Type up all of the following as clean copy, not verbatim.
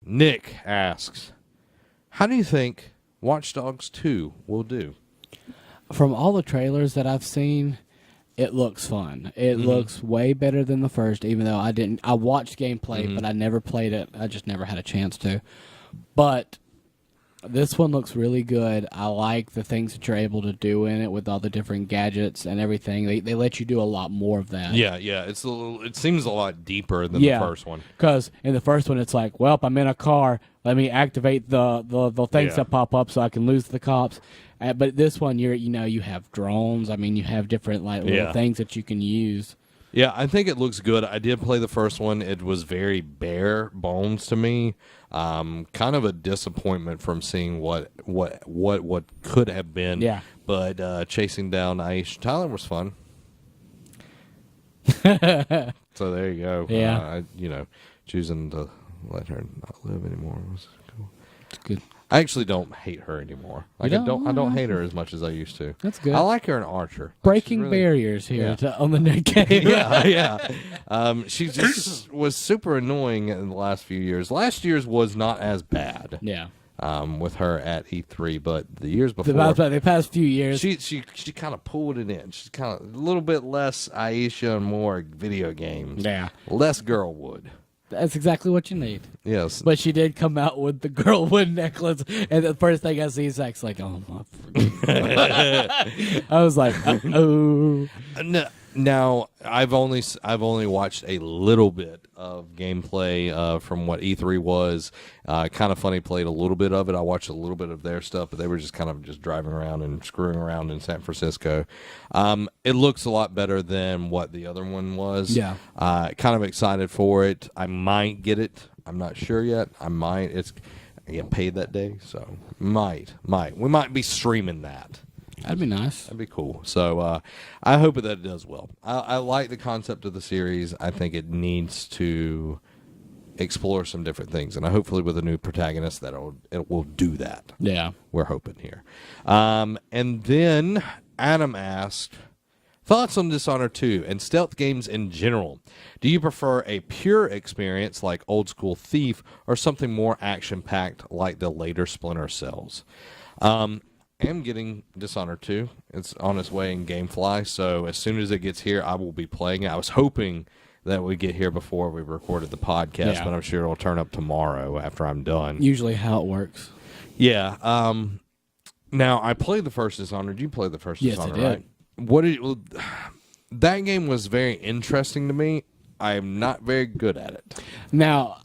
Nick asks, how do you think Watch Dogs 2 will do? From all the trailers that I've seen, it looks fun. It looks way better than the first, even though I watched gameplay, but I never played it. I just never had a chance to. But this one looks really good. I like the things that you're able to do in it with all the different gadgets and everything. They let you do a lot more of that. Yeah. It seems a lot deeper than the first one. Because in the first one, it's like, well, I'm in a car. Let me activate the things that pop up so I can lose the cops. But this one, you have drones. I mean, you have different little things that you can use. Yeah, I think it looks good. I did play the first one. It was very bare bones to me. Kind of a disappointment from seeing what could have been. Yeah. But chasing down Aisha Tyler was fun. So there you go. Yeah. Choosing to let her not live anymore was cool. It's good. I actually don't hate her anymore. I don't hate her as much as I used to. That's good. I like her in Archer. Breaking barriers here on the Nick game. Yeah. She just was super annoying in the last few years. Last year's was not as bad. Yeah. With her at E3, but the years before, the past few years, she kind of pulled it in. She's kind of a little bit less Aisha and more video games. Yeah. Less Girlwood. That's exactly what you need. Yes. But she did come out with the Girlwood necklace, and the first thing I see is Zach's like, oh, my freaking I was like, oh. Now, I've only watched a little bit of gameplay from what E3 was. Kind of funny, played a little bit of it. I watched a little bit of their stuff, but they were just kind of just driving around and screwing around in San Francisco. It looks a lot better than what the other one was. Yeah. Kind of excited for it. I might get it. I'm not sure yet. I might. I get paid that day, so might. We might be streaming that. That'd be nice. That'd be cool. So I hope that it does well. I like the concept of the series. I think it needs to explore some different things, and hopefully with a new protagonist that it will do that. Yeah. We're hoping here. And then Adam asked, thoughts on Dishonored 2 and stealth games in general. Do you prefer a pure experience like old school Thief or something more action-packed like the later Splinter Cells? I'm getting Dishonored 2. It's on its way in GameFly, so as soon as it gets here, I will be playing it. I was hoping that we get here before we recorded the podcast, but I'm sure it'll turn up tomorrow after I'm done. Usually how it works. Yeah. Now, I played the first Dishonored. You played the first Dishonored, I did. Right? That game was very interesting to me. I am not very good at it. Now,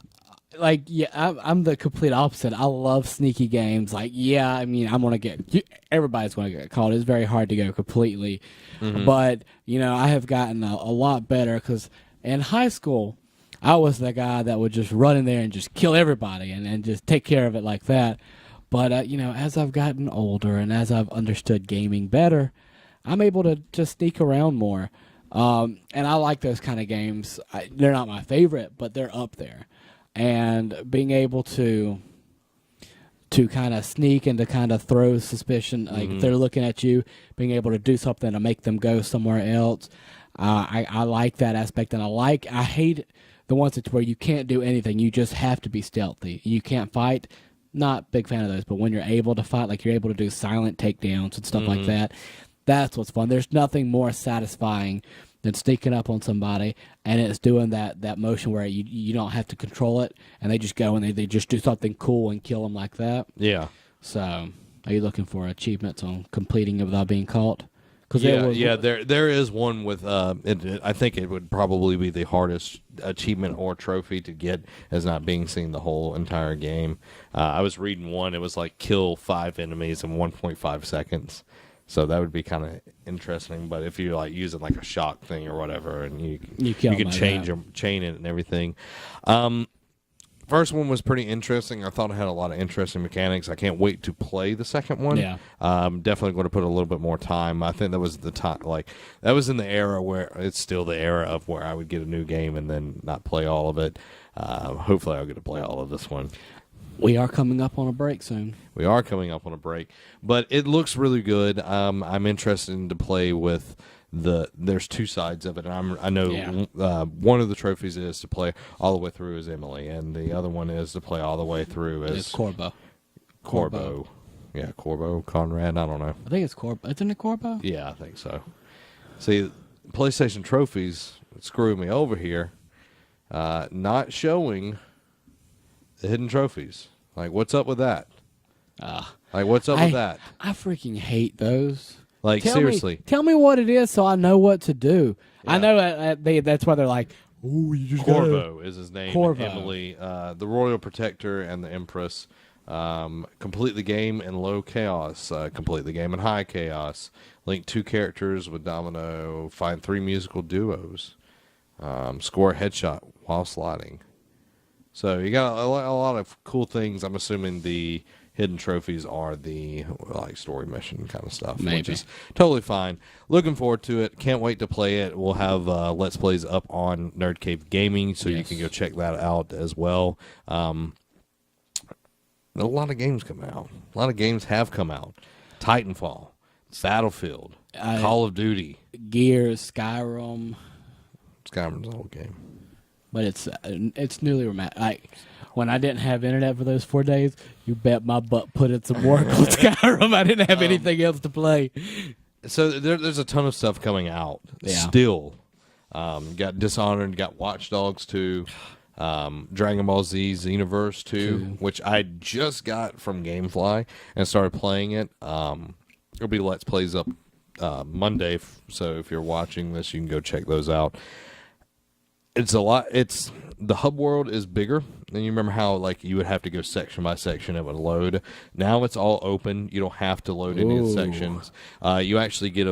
I'm the complete opposite. I love sneaky games. Everybody's going to get caught. It's very hard to go completely. Mm-hmm. But, I have gotten a lot better because in high school, I was the guy that would just run in there and just kill everybody and just take care of it like that. But, as I've gotten older and as I've understood gaming better, I'm able to sneak around more. And I like those kind of games. They're not my favorite, but they're up there. And being able to kind of sneak and to kind of throw suspicion, like if they're looking at you, being able to do something to make them go somewhere else. I like that aspect, and I hate the ones where you can't do anything. You just have to be stealthy. You can't fight. Not a big fan of those, but when you're able to fight, like you're able to do silent takedowns and stuff like that, that's what's fun. There's nothing more satisfying than sneaking up on somebody, and it's doing that motion where you don't have to control it, and they just go and they just do something cool and kill them like that. Yeah. So, are you looking for achievements on completing it without being caught? There is one with. I think it would probably be the hardest achievement or trophy to get as not being seen the whole entire game. I was reading one. It was like kill 5 enemies in 1.5 seconds. So that would be kind of interesting. But if you're like using like a shock thing or whatever, and you can chain it and everything. First one was pretty interesting. I thought it had a lot of interesting mechanics. I can't wait to play the second one. Yeah. Definitely going to put a little bit more time. I think that was the time, that was in the era where it's still the era of where I would get a new game and then not play all of it. Hopefully I'll get to play all of this one. We are coming up on a break soon. We are coming up on a break, but it looks really good. I'm interested to play with there's two sides of it. And I know one of the trophies is to play all the way through as Emily, and the other one is to play all the way through as Corbo. Yeah, Corbo, Conrad. I don't know. I think it's Corbo. Isn't it Corbo? Yeah, I think so. See, PlayStation trophies screw me over here, not showing the hidden trophies. Like, what's up with that? Like, what's up with that? I freaking hate those. Like, seriously. Tell me what it is so I know what to do. Yeah. I know that's why they're like, oh, you just Corvo is his name. Corvo. Emily, the Royal Protector and the Empress. Complete the game in low chaos. Complete the game in high chaos. Link 2 characters with Domino. Find 3 musical duos. Score a headshot while sliding. So you got a lot of cool things. I'm assuming the hidden trophies are the like story mission kind of stuff, which is totally fine. Looking forward to it. Can't wait to play it. We'll have Let's Plays up on Nerd Cave Gaming, so you can go check that out as well. A lot of games come out. A lot of games have come out. Titanfall, Battlefield, Call of Duty, Gears, Skyrim. Skyrim's an old game, but it's newly remastered. Like when I didn't have internet for those 4 days, you bet my butt put in some work on Skyrim. I didn't have anything else to play. So there's a ton of stuff coming out still. Got Dishonored, got Watch Dogs 2. Dragon Ball Z Xenoverse 2, which I just got from Gamefly and started playing it. There'll be Let's Plays up Monday, so if you're watching this, you can go check those out. It's a lot. The hub world is bigger, and you remember how like you would have to go section by section, it would load. Now it's all open. You don't have to load any of the sections. You actually get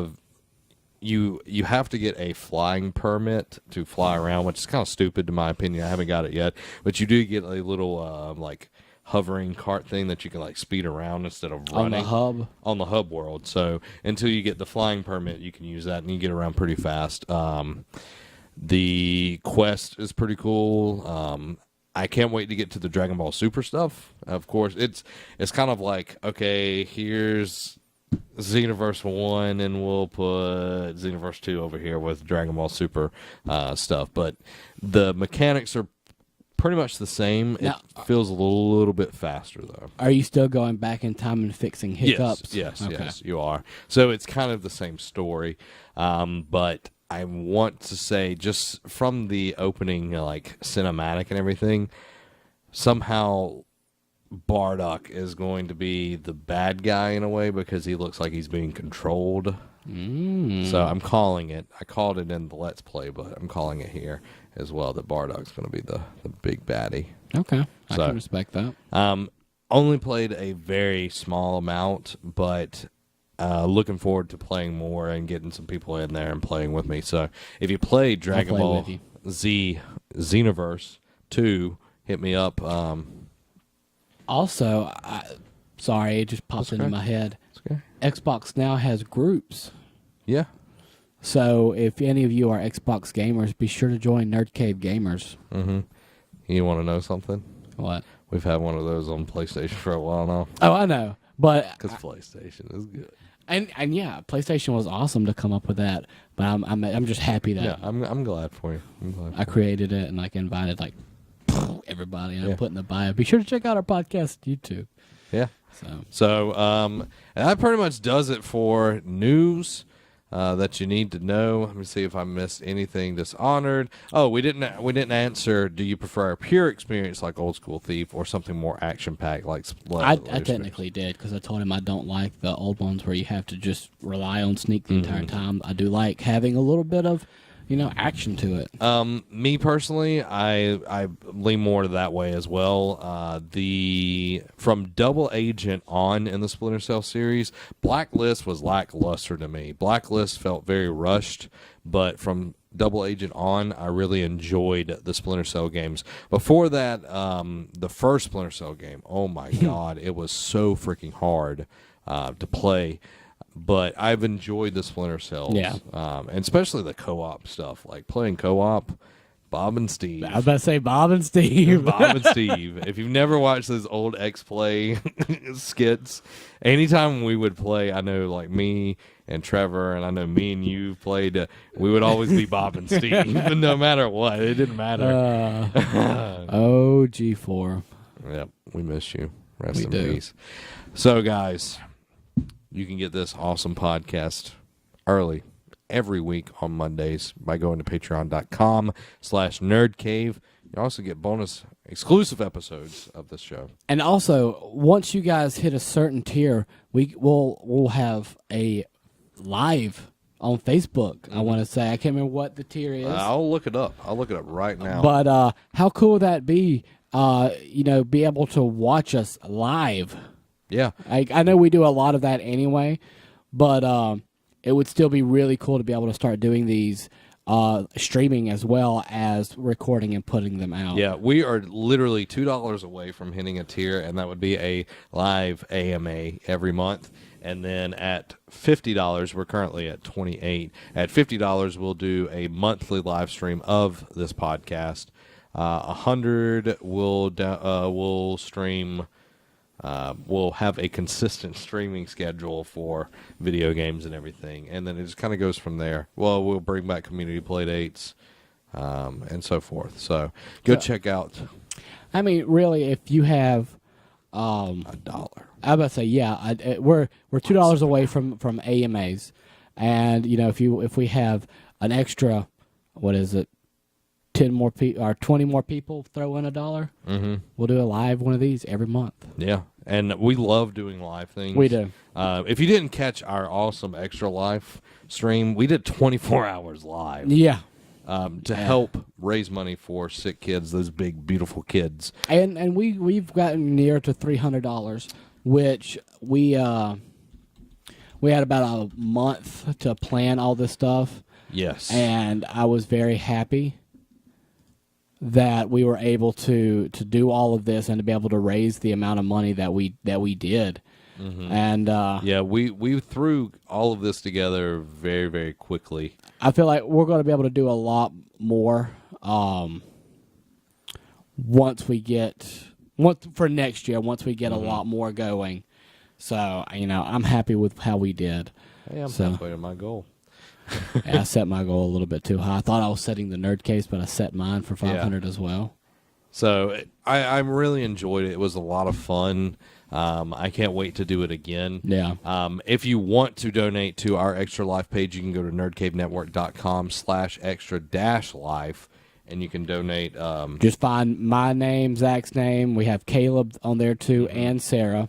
You have to get a flying permit to fly around, which is kind of stupid in my opinion. I haven't got it yet, but you do get a little like hovering cart thing that you can like speed around instead of running on the hub world. So until you get the flying permit, you can use that and you get around pretty fast. The quest is pretty cool. I can't wait to get to the Dragon Ball Super stuff. Of course, it's kind of like, okay, here's Xenoverse 1, and we'll put Xenoverse 2 over here with Dragon Ball Super stuff. But the mechanics are pretty much the same. Now, it feels a little bit faster, though. Are you still going back in time and fixing hiccups? Yes, you are. So it's kind of the same story. But I want to say, just from the opening, like cinematic and everything, somehow Bardock is going to be the bad guy in a way because he looks like he's being controlled. So I'm calling it. I called it in the Let's Play, but I'm calling it here as well that Bardock's going to be the big baddie. Okay, I can respect that. Only played a very small amount, but looking forward to playing more and getting some people in there and playing with me. So if you play Dragon Ball Z Xenoverse 2, hit me up. Also, sorry, it just popped into my head. Okay. Xbox now has groups. Yeah. So if any of you are Xbox gamers, be sure to join Nerd Cave Gamers. Mm-hmm. You want to know something? What? We've had one of those on PlayStation for a while now. Oh, I know, but because PlayStation is good. And yeah, PlayStation was awesome to come up with that. But I'm just happy that I'm glad for you. I created it and like invited like everybody, and I put in the bio. Be sure to check out our podcast YouTube. Yeah. So and that pretty much does it for news that you need to know. Let me see if I missed anything. Dishonored. Oh, we didn't answer. Do you prefer a pure experience like Old School Thief or something more action packed like Split? I technically did because I told him I don't like the old ones where you have to just rely on sneak the entire time. I do like having a little bit of action to it. Me personally, I lean more to that way as well. From Double Agent on in the Splinter Cell series, Blacklist was lackluster to me. Blacklist felt very rushed, but from Double Agent on, I really enjoyed the Splinter Cell games. Before that, the first Splinter Cell game, oh my god, it was so freaking hard to play. But I've enjoyed the Splinter Cells, and especially the co-op stuff. Like playing co-op, Bob and Steve. I was about to say Bob and Steve. Bob and Steve. If you've never watched those old X-Play skits, anytime we would play, I know like me and Trevor, and I know me and you played, we would always be Bob and Steve, no matter what. It didn't matter. G4. Yep, we miss you. Rest We in do. peace. So, guys, you can get this awesome podcast early every week on Mondays by going to patreon.com/nerdcave. You also get bonus exclusive episodes of this show. And also, once you guys hit a certain tier, we'll have a live on Facebook. I want to say, I can't remember what the tier is. I'll look it up. I'll look it up right now. But how cool would that be? Be able to watch us live. Yeah. I know we do a lot of that anyway, but it would still be really cool to be able to start doing these streaming as well as recording and putting them out. Yeah, we are literally $2 away from hitting a tier, and that would be a live AMA every month. And then at $50, we're currently at $28. At $50, we'll do a monthly live stream of this podcast. 100 will stream. We'll have a consistent streaming schedule for video games and everything, and then it just kind of goes from there. Well, we'll bring back community play dates and so forth. So go check out. I mean, really, if you have $1. I was about to say, yeah, we're $2 away from AMAs, and if we have an extra, what is it, 10 more people or 20 more people throw in $1, we'll do a live one of these every month. Yeah, and we love doing live things. We do. If you didn't catch our awesome extra live stream, we did 24 hours live. Yeah. To help raise money for sick kids, those big, beautiful kids. And we've gotten near to $300, which we had about a month to plan all this stuff. Yes. And I was very happy that we were able to do all of this and to be able to raise the amount of money that we did. And yeah, we threw all of this together very, very quickly. I feel like we're going to be able to do a lot more for next year, once we get a lot more going. So, I'm happy with how we did. Hey, I'm halfway to my goal. Yeah, I set my goal a little bit too high. I thought I was setting the nerd case, but I set mine for 500 as well. So I really enjoyed it. It was a lot of fun. I can't wait to do it again. Yeah. If you want to donate to our Extra Life page, you can go to nerdcavenetwork.com/extra-life, and you can donate. Just find my name, Zach's name. We have Caleb on there too, and Sarah.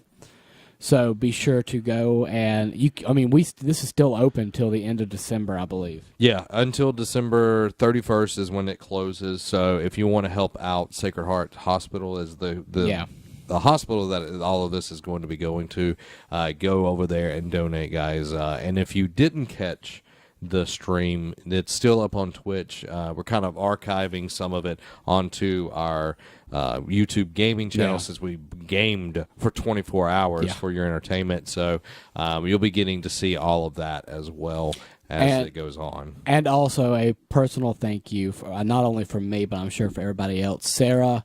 So be sure to go and this is still open till the end of December, I believe. Yeah, until December 31st is when it closes. So if you want to help out, Sacred Heart Hospital is the hospital that all of this is going to be going to. Go over there and donate, guys. And if you didn't catch the stream, it's still up on Twitch. We're kind of archiving some of it onto our YouTube gaming channel since we gamed for 24 hours for your entertainment. So you'll be getting to see all of that as well as it goes on. And also a personal thank you, for not only from me, but I'm sure for everybody else. Sarah,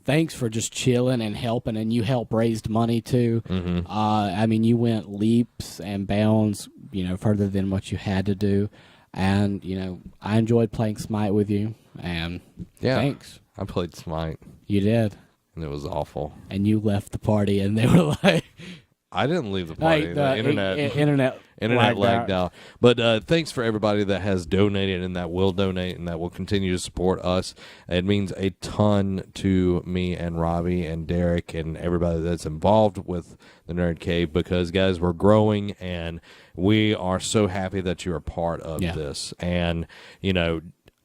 thanks for just chilling and helping, and you helped raise money too. You went leaps and bounds, further than what you had to do. And, I enjoyed playing Smite with you, and thanks. I played Smite. You did. And it was awful. And you left the party, and they were like... I didn't leave the party. The internet lagged out. But thanks for everybody that has donated and that will donate and that will continue to support us. It means a ton to me and Robbie and Derek and everybody that's involved with the Nerd Cave, because, guys, we're growing and we are so happy that you're a part of this. And,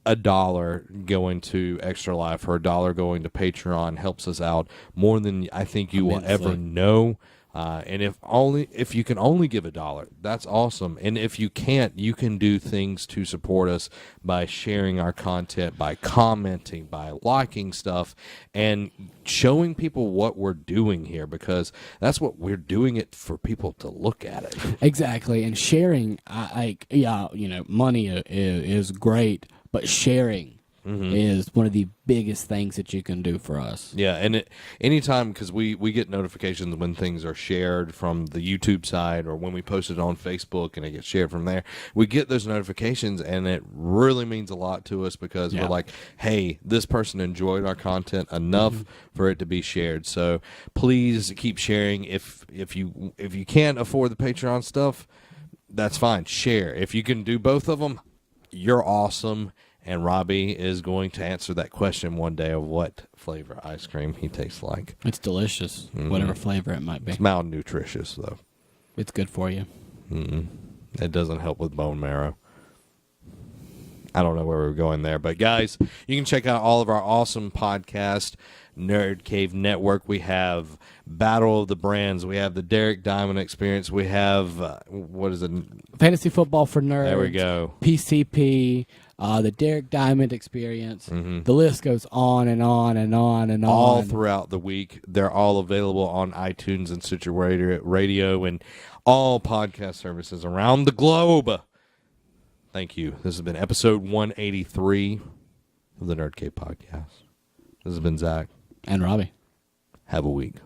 $1 going to Extra Life or $1 going to Patreon helps us out more than I think you will ever know. And if you can only give $1, that's awesome. And if you can't, you can do things to support us by sharing our content, by commenting, by liking stuff, and showing people what we're doing here, because that's what we're doing it for, people to look at it. Exactly. And sharing, money is great, but sharing is one of the biggest things that you can do for us. Yeah, and anytime, because we get notifications when things are shared from the YouTube side or when we post it on Facebook and it gets shared from there. We get those notifications, and it really means a lot to us because we're like, hey, this person enjoyed our content enough for it to be shared. So please keep sharing. If you can't afford the Patreon stuff, that's fine. Share. If you can do both of them, you're awesome. And Robbie is going to answer that question one day of what flavor ice cream he tastes like. It's delicious, whatever flavor it might be. It's malnutritious, though. It's good for you. It doesn't help with bone marrow. I don't know where we're going there. But, guys, you can check out all of our awesome podcasts. Nerd Cave Network. We have Battle of the Brands. We have the Derek Diamond Experience. We have, what is it? Fantasy Football for Nerds. There we go. PCP. The Derek Diamond Experience. The list goes on and on and on and on. All throughout the week. They're all available on iTunes and Stitcher Radio and all podcast services around the globe. Thank you. This has been episode 183 of the Nerd Cave Podcast. This has been Zach. And Robbie. Have a week.